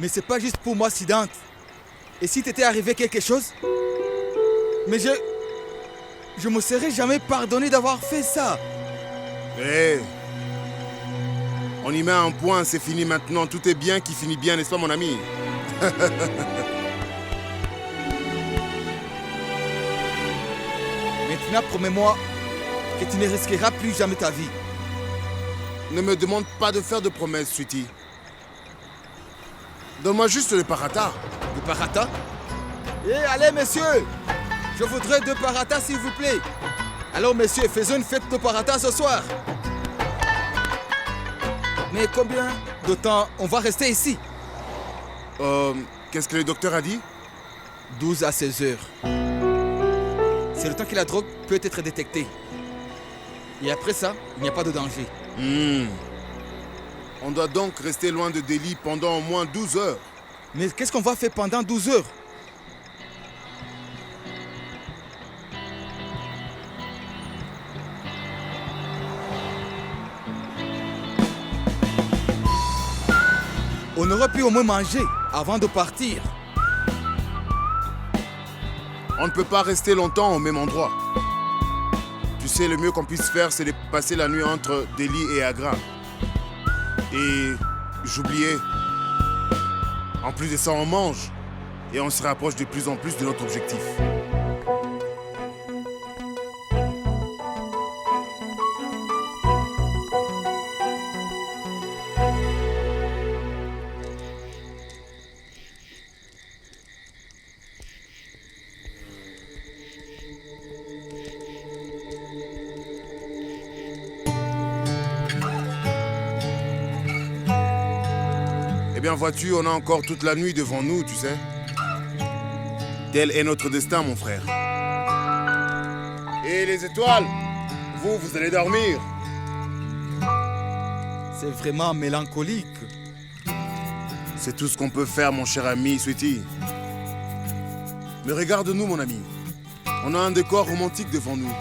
Mais c'est pas juste pour moi, Sidante. Et si t'étais arrivé quelque chose? Mais je me serais jamais pardonné d'avoir fait ça. Hé, on y met un point, c'est fini maintenant. Tout est bien qui finit bien, n'est-ce pas, mon ami? Maintenant, promets-moi que tu ne risqueras plus jamais ta vie. Ne me demande pas de faire de promesses, Sweetie. Donne-moi juste le parata. De parata? Eh, allez, monsieur! Je voudrais 2 paratas, s'il vous plaît. Alors, monsieur, faisons une fête de parata ce soir. Mais combien de temps on va rester ici? Qu'est-ce que le docteur a dit? 12 à 16 heures. C'est le temps que la drogue peut être détectée. Et après ça, il n'y a pas de danger. On doit donc rester loin de Delhi pendant au moins 12 heures. Mais qu'est-ce qu'on va faire pendant 12 heures? On aurait pu au moins manger avant de partir. On ne peut pas rester longtemps au même endroit. Tu sais, le mieux qu'on puisse faire, c'est de passer la nuit entre Delhi et Agra. Et j'oubliais. En plus de ça, on mange. Et on se rapproche de plus en plus de notre objectif. Eh bien, vois-tu, on a encore toute la nuit devant nous, tu sais. Tel est notre destin, mon frère. Et les étoiles, vous allez dormir. C'est vraiment mélancolique. C'est tout ce qu'on peut faire, mon cher ami, Sweetie. Mais regarde-nous, mon ami. On a un décor romantique devant nous.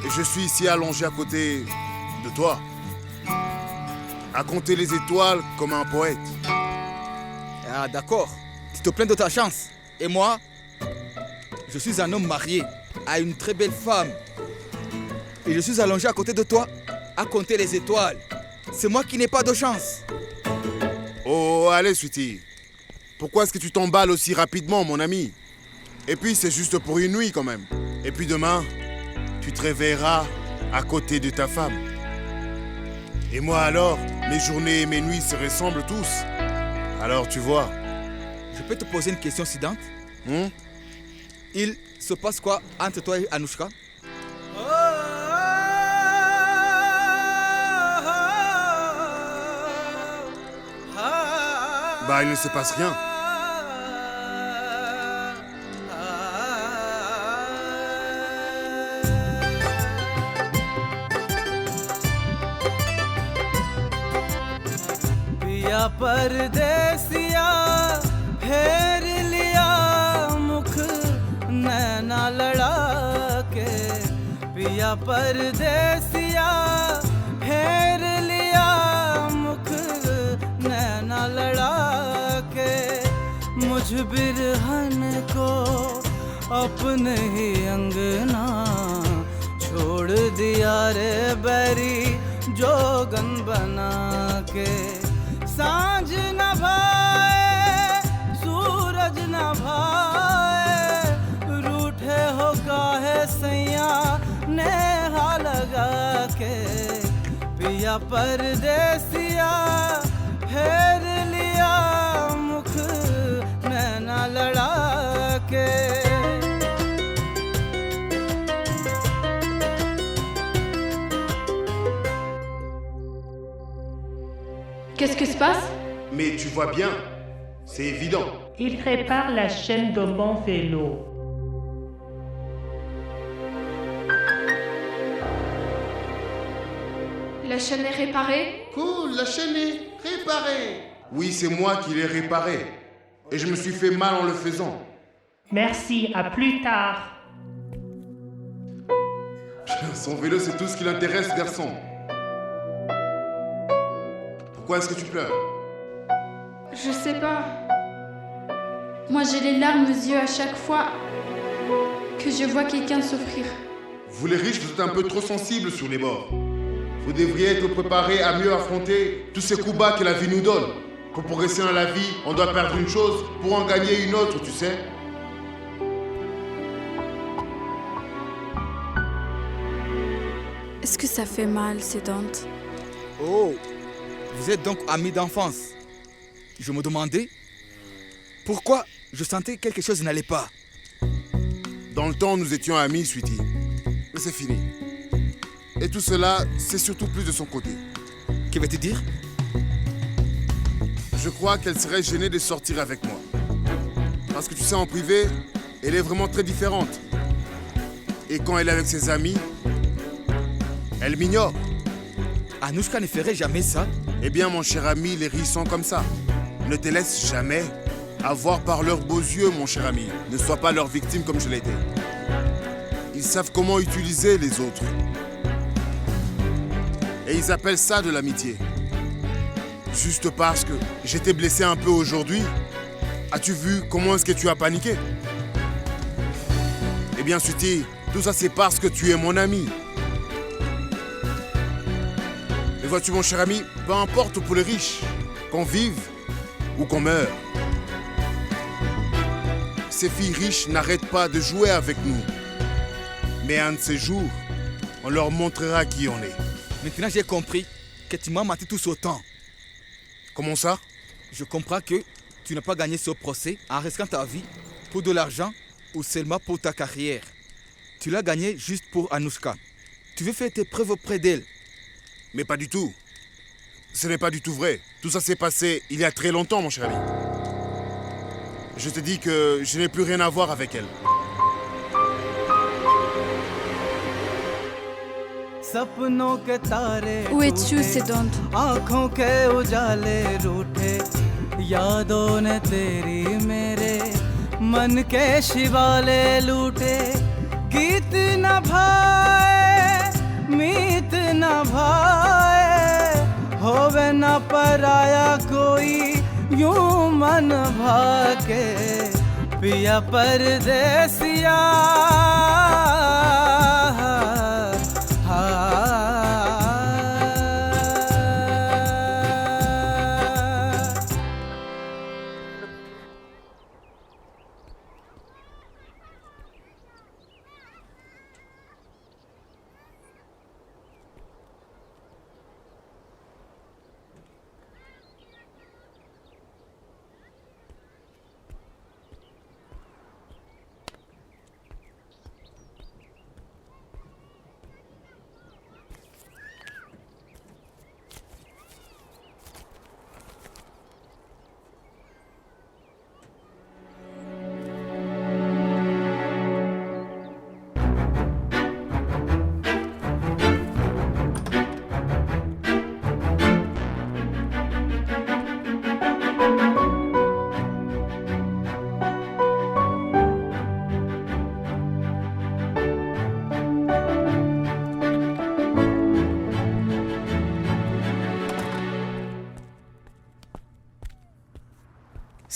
Et je suis ici allongé à côté de toi. À compter les étoiles comme un poète. Ah, d'accord. Tu te plains de ta chance. Et moi, je suis un homme marié à une très belle femme. Et je suis allongé à côté de toi à compter les étoiles. C'est moi qui n'ai pas de chance. Oh, allez, Sweetie. Pourquoi est-ce que tu t'emballes aussi rapidement, mon ami? Et puis, c'est juste pour une nuit, quand même. Et puis demain, tu te réveilleras à côté de ta femme. Et moi, alors, mes journées et mes nuits se ressemblent tous. Alors, tu vois. Je peux te poser une question, Sidante? Il se passe quoi entre toi et Anushka? Bah, il ne se passe rien. पिया परदेसिया फेर लिया मुख नैना लड़ा के पिया परदेसिया फेर लिया मुख नैना लड़ा के मुझ बिरहन को अपने ही अंगना छोड़ दिया रे बैरी जोगन बना के सांझ न भाए सूरज न भाए रूठे हो काहे सैया नेहा लगा के पिया परदेसिया फेर लिया मुख नैना लड़ा के Qu'est-ce qui se passe? Mais tu vois bien, c'est évident. Il répare la chaîne de mon vélo. La chaîne est réparée? Cool, la chaîne est réparée. Oui, c'est moi qui l'ai réparée. Et je me suis fait mal en le faisant. Merci, à plus tard. Son vélo, c'est tout ce qui l'intéresse, garçon. Pourquoi est-ce que tu pleures? Je sais pas. Moi, j'ai les larmes aux yeux à chaque fois que je vois quelqu'un souffrir. Vous les riches, vous êtes un peu trop sensibles sur les bords. Vous devriez être préparés à mieux affronter tous ces coups bas que la vie nous donne. Pour progresser dans la vie, on doit perdre une chose pour en gagner une autre, tu sais. Est-ce que ça fait mal, ces dents? Oh, vous êtes donc amis d'enfance. Je me demandais pourquoi je sentais quelque chose n'allait pas. Dans le temps, nous étions amis, Sweetie. Mais c'est fini. Et tout cela, c'est surtout plus de son côté. Que veux-tu dire? Je crois qu'elle serait gênée de sortir avec moi. Parce que tu sais, en privé, elle est vraiment très différente. Et quand elle est avec ses amis, elle m'ignore. Anouchka ne ferait jamais ça. Eh bien, mon cher ami, les riches sont comme ça. Ne te laisse jamais avoir par leurs beaux yeux, mon cher ami. Ne sois pas leur victime comme je l'étais. Ils savent comment utiliser les autres. Et ils appellent ça de l'amitié. Juste parce que j'étais blessé un peu aujourd'hui, as-tu vu comment est-ce que tu as paniqué? Eh bien, Sweetie, tout ça c'est parce que tu es mon ami. Et vois-tu, mon cher ami, peu importe pour les riches, qu'on vive ou qu'on meure, ces filles riches n'arrêtent pas de jouer avec nous. Mais un de ces jours, on leur montrera qui on est. Maintenant, j'ai compris que tu m'as menti tous autant. Comment ça? Je comprends que tu n'as pas gagné ce procès en risquant ta vie pour de l'argent ou seulement pour ta carrière. Tu l'as gagné juste pour Anouchka. Tu veux faire tes preuves auprès d'elle. Mais pas du tout. Ce n'est pas du tout vrai. Tout ça s'est passé il y a très longtemps, mon cher ami. Je te dis que je n'ai plus rien à voir avec elle. सपनों के तारे Où es-tu, ces dents? आँखों के उजाले रूठे यादों ने तेरी मेरे मन के शिवाले लूटे गीत न भाए मीत न भाए होवे न पराया कोई यूं मन भाके पिया परदेसिया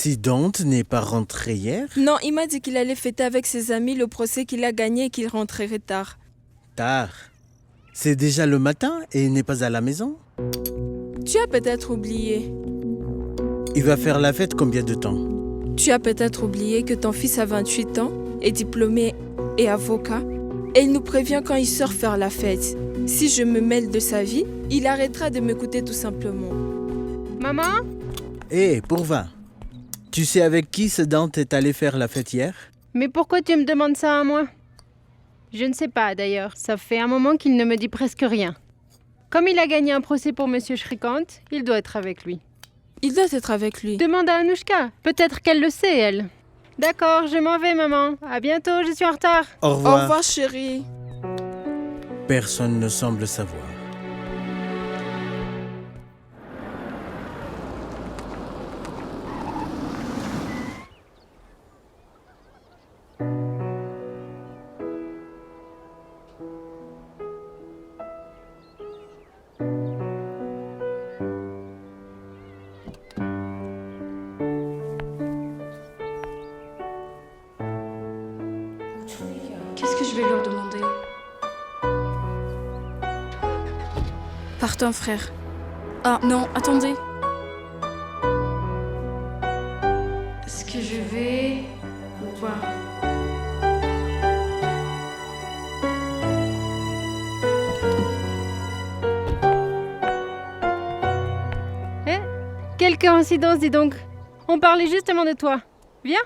Si Dante n'est pas rentré hier? Non, il m'a dit qu'il allait fêter avec ses amis le procès qu'il a gagné et qu'il rentrerait tard. Tard. C'est déjà le matin et il n'est pas à la maison? Tu as peut-être oublié. Il va faire la fête combien de temps? Tu as peut-être oublié que ton fils a 28 ans, est diplômé et avocat, et il nous prévient quand il sort faire la fête. Si je me mêle de sa vie, il arrêtera de m'écouter tout simplement. Maman? Hé, Pourva, tu sais avec qui ce Dante est allé faire la fête hier? Mais pourquoi tu me demandes ça à moi? Je ne sais pas d'ailleurs, ça fait un moment qu'il ne me dit presque rien. Comme il a gagné un procès pour Monsieur Shrikant, il doit être avec lui. Il doit être avec lui. Demande à Anouchka, peut-être qu'elle le sait, elle. D'accord, je m'en vais, maman. À bientôt, je suis en retard. Au revoir. Au revoir, chérie. Personne ne semble savoir. vais leur demander. Pardon, frère. Ah non, attendez. Est-ce que je vais ou pas? Quelle coïncidence, dis donc. On parlait justement de toi. Viens.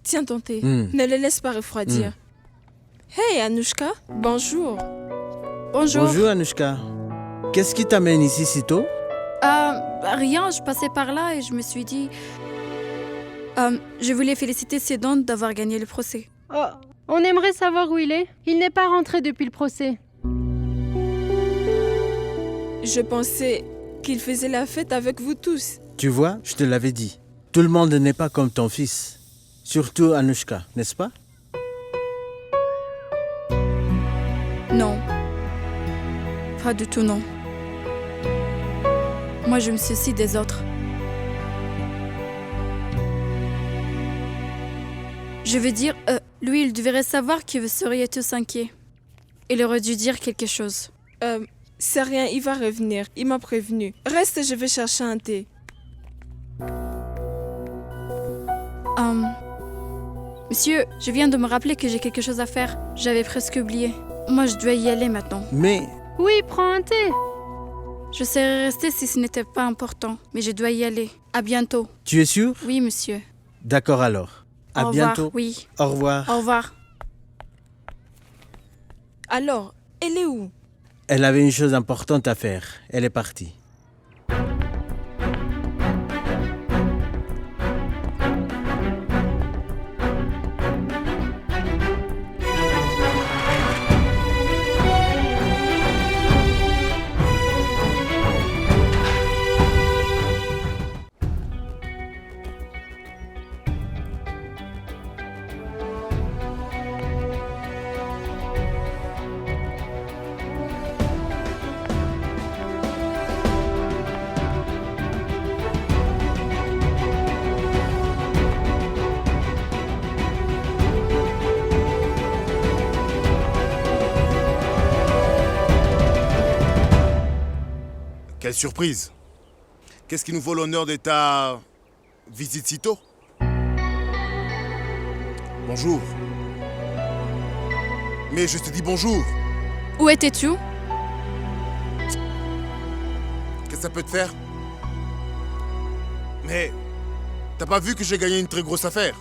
Tiens ton thé. Ne le laisse pas refroidir. Hey Anouchka, bonjour. Bonjour. Bonjour Anouchka. Qu'est-ce qui t'amène ici si tôt? Rien, je passais par là et je me suis dit... je voulais féliciter Siddhant d'avoir gagné le procès. Oh, on aimerait savoir où il est. Il n'est pas rentré depuis le procès. Je pensais qu'il faisait la fête avec vous tous. Tu vois, je te l'avais dit. Tout le monde n'est pas comme ton fils. Surtout Anouchka, n'est-ce pas? Non. Pas du tout, non. Moi, je me soucie des autres. Je veux dire, lui, il devrait savoir que vous seriez tous inquiets. Il aurait dû dire quelque chose. C'est rien, il va revenir. Il m'a prévenu. Reste, je vais chercher un thé. Monsieur, je viens de me rappeler que j'ai quelque chose à faire. J'avais presque oublié. Moi, je dois y aller maintenant. Mais... Oui, prends un thé. Je serais restée si ce n'était pas important, mais je dois y aller. À bientôt. Tu es sûr? Oui, monsieur. D'accord alors. À Au bientôt. revoir, oui. Au revoir. Au revoir. Alors, elle est où? Elle avait une chose importante à faire. Elle est partie. Quelle surprise! Qu'est-ce qui nous vaut l'honneur de ta visite si tôt? Bonjour. Mais je te dis bonjour. Où étais-tu? Qu'est-ce que ça peut te faire? Mais t'as pas vu que j'ai gagné une très grosse affaire?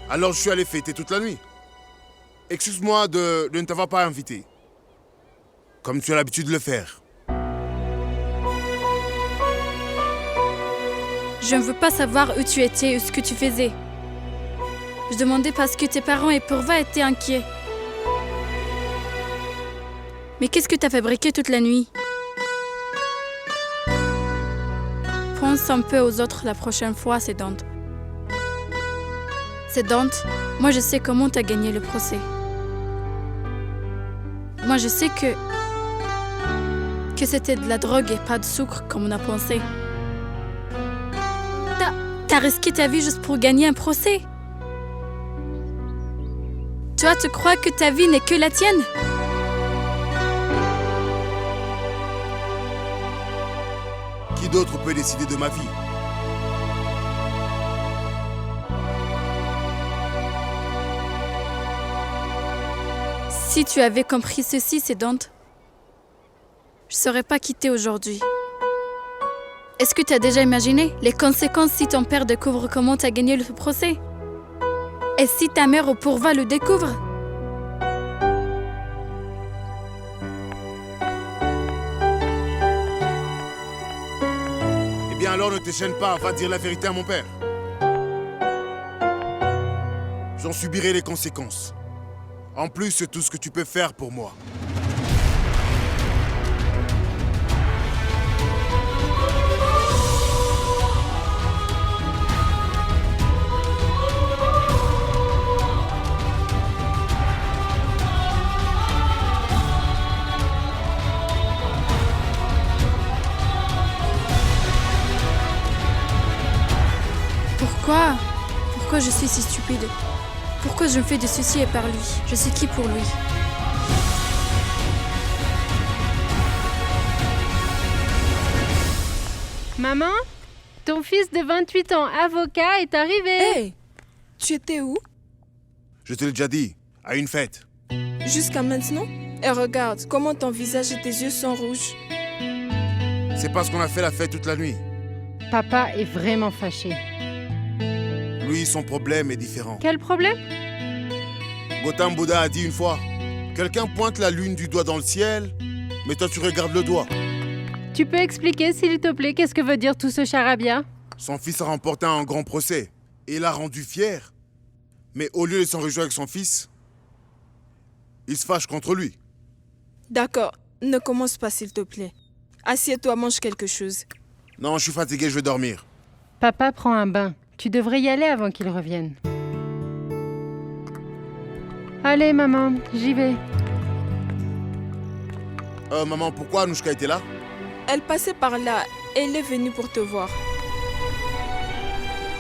Alors je suis allé fêter toute la nuit. Excuse-moi de ne t'avoir pas invité. Comme tu as l'habitude de le faire. Je ne veux pas savoir où tu étais ou ce que tu faisais. Je demandais parce que tes parents et Purva étaient inquiets. Mais qu'est-ce que tu as fabriqué toute la nuit? Pense un peu aux autres la prochaine fois, Siddhant. Siddhant, moi je sais comment tu as gagné le procès. Moi je sais que c'était de la drogue et pas de sucre comme on a pensé. T'as risqué ta vie juste pour gagner un procès. Toi, tu crois que ta vie n'est que la tienne? Qui d'autre peut décider de ma vie? Si tu avais compris ceci, Siddhant, je ne serais pas quittée aujourd'hui. Est-ce que tu as déjà imaginé les conséquences si ton père découvre comment tu as gagné le procès? Et si ta mère ou Purva le découvre? Eh bien alors ne te chaîne pas, va dire la vérité à mon père. J'en subirai les conséquences. En plus, c'est tout ce que tu peux faire pour moi. Pourquoi je suis si stupide? Pourquoi je me fais des soucis par lui? Je suis qui pour lui? Maman, ton fils de 28 ans, avocat, est arrivé. Hé, tu étais où? Je te l'ai déjà dit, à une fête. Jusqu'à maintenant? Et regarde, comment ton visage et tes yeux sont rouges. C'est parce qu'on a fait la fête toute la nuit. Papa est vraiment fâché. Lui, son problème est différent. Quel problème? Gautam Buddha a dit une fois, quelqu'un pointe la lune du doigt dans le ciel, mais toi tu regardes le doigt. Tu peux expliquer, s'il te plaît, qu'est-ce que veut dire tout ce charabia? Son fils a remporté un grand procès et l'a rendu fier. Mais au lieu de s'en réjouir avec son fils, il se fâche contre lui. D'accord, ne commence pas s'il te plaît. Assieds-toi, mange quelque chose. Non, je suis fatigué, je vais dormir. Papa prend un bain. Tu devrais y aller avant qu'il revienne. Allez, maman, j'y vais. Maman, pourquoi Anouchka était là? Elle passait par là et elle est venue pour te voir.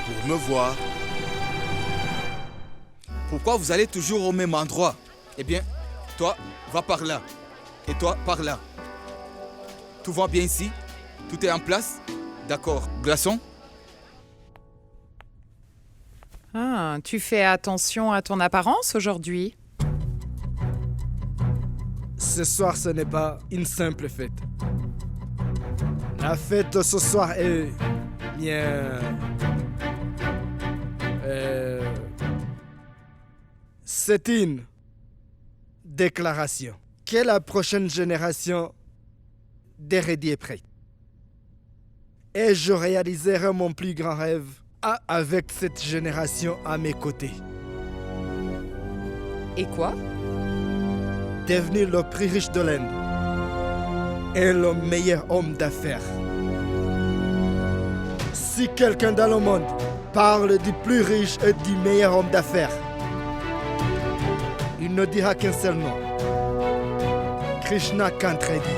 Pour me voir. Pourquoi vous allez toujours au même endroit? Eh bien, toi, va par là. Et toi, par là. Tout va bien ici? Tout est en place? D'accord. Glaçon? Ah, tu fais attention à ton apparence aujourd'hui? Ce soir, ce n'est pas une simple fête. La fête de ce soir est bien... C'est une déclaration que la prochaine génération d'érudits est prête. Et je réaliserai mon plus grand rêve avec cette génération à mes côtés. Et quoi? Devenir le plus riche de l'Inde et le meilleur homme d'affaires. Si quelqu'un dans le monde parle du plus riche et du meilleur homme d'affaires, il ne dira qu'un seul nom. Krishna Kantredi.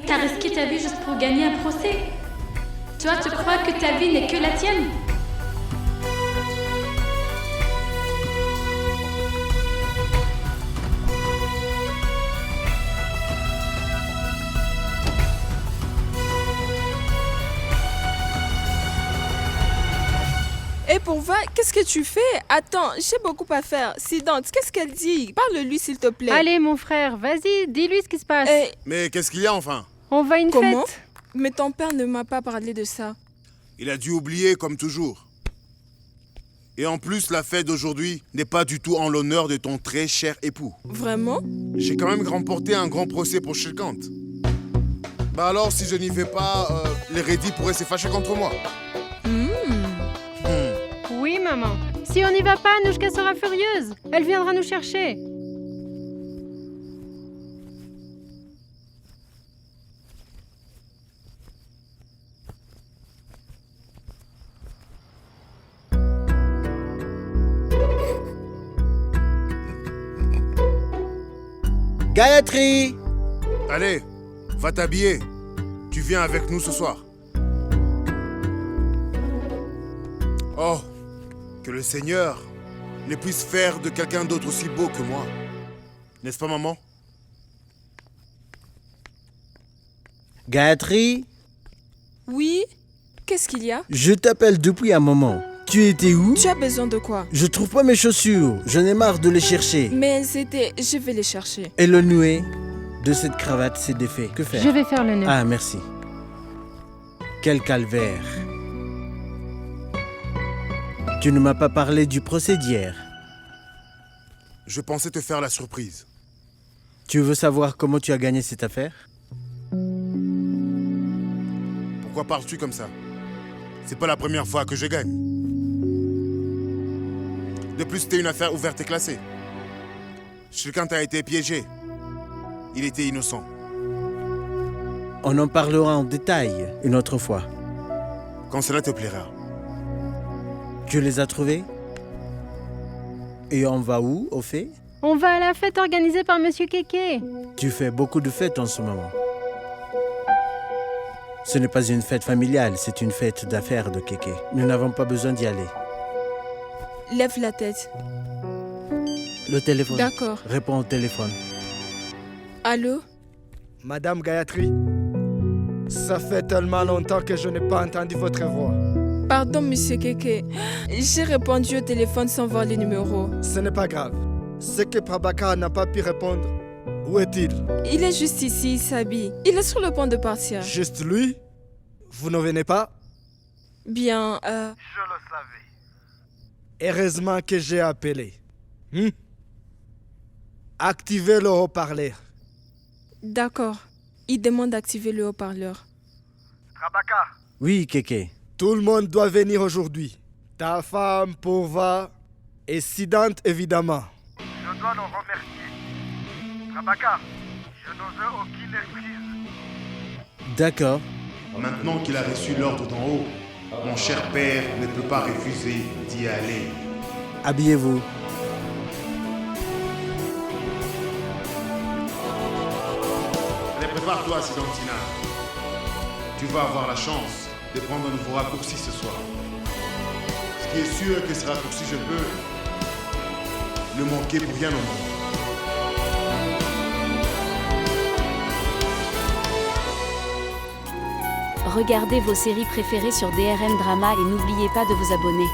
T'as risqué ta vie juste pour gagner un procès? Toi, tu crois que ta vie n'est que la tienne? Et pour voir, qu'est-ce que tu fais? Attends, j'ai beaucoup à faire. Sidante, qu'est-ce qu'elle dit? Parle-lui s'il te plaît. Allez, mon frère, vas-y, dis-lui ce qui se passe. Mais qu'est-ce qu'il y a enfin? On va à une Comment? fête. Mais ton père ne m'a pas parlé de ça. Il a dû oublier comme toujours. Et en plus, la fête d'aujourd'hui n'est pas du tout en l'honneur de ton très cher époux. Vraiment? J'ai quand même remporté un grand procès pour Shrikant. Bah alors, si je n'y vais pas, les Reddy pourraient se fâcher contre moi. Oui, maman. Si on n'y va pas, Anouchka sera furieuse. Elle viendra nous chercher. Gayatri! Allez, va t'habiller. Tu viens avec nous ce soir. Oh, que le Seigneur ne puisse faire de quelqu'un d'autre aussi beau que moi. N'est-ce pas, maman? Gayatri? Oui? Qu'est-ce qu'il y a? Je t'appelle depuis un moment. Tu étais où? Tu as besoin de quoi? Je trouve pas mes chaussures. J'en ai marre de les chercher. Mais c'était... Je vais les chercher. Et le noué de cette cravate s'est défait. Que faire? Je vais faire le nœud. Ah, merci. Quel calvaire. Tu ne m'as pas parlé du procès d'hier. Je pensais te faire la surprise. Tu veux savoir comment tu as gagné cette affaire? Pourquoi parles-tu comme ça? C'est pas la première fois que je gagne. De plus, c'était une affaire ouverte et classée. Chacun a été piégé. Il était innocent. On en parlera en détail une autre fois. Quand cela te plaira. Tu les as trouvés? Et on va où, au fait? On va à la fête organisée par Monsieur Kéké. Tu fais beaucoup de fêtes en ce moment. Ce n'est pas une fête familiale, c'est une fête d'affaires de Kéké. Nous n'avons pas besoin d'y aller. Lève la tête. Le téléphone. D'accord. Réponds au téléphone. Allô? Madame Gayatri, ça fait tellement longtemps que je n'ai pas entendu votre voix. Pardon, Monsieur Kéké. J'ai répondu au téléphone sans voir le numéro. Ce n'est pas grave. C'est que Prabhakar n'a pas pu répondre. Où est-il? Il est juste ici, il s'habille. Il est sur le point de partir. Juste lui? Vous ne venez pas? Bien, Je le savais. Heureusement que j'ai appelé. Activez le haut-parleur. D'accord. Il demande d'activer le haut-parleur. Prabhakar. Oui, Kéké. Tout le monde doit venir aujourd'hui. Ta femme, Purva, et Siddhant, évidemment. Je dois le remercier. Prabhakar, je n'ose aucune excuse. D'accord. Maintenant qu'il a reçu l'ordre d'en haut, mon cher père ne peut pas refuser d'y aller. Habillez-vous. Allez, prépare-toi, Siddhantina. Tu vas avoir la chance de prendre un nouveau raccourci ce soir. Ce qui est sûr est que ce raccourci, je peux le manquer pour rien au monde. Regardez vos séries préférées sur DRM Drama et n'oubliez pas de vous abonner.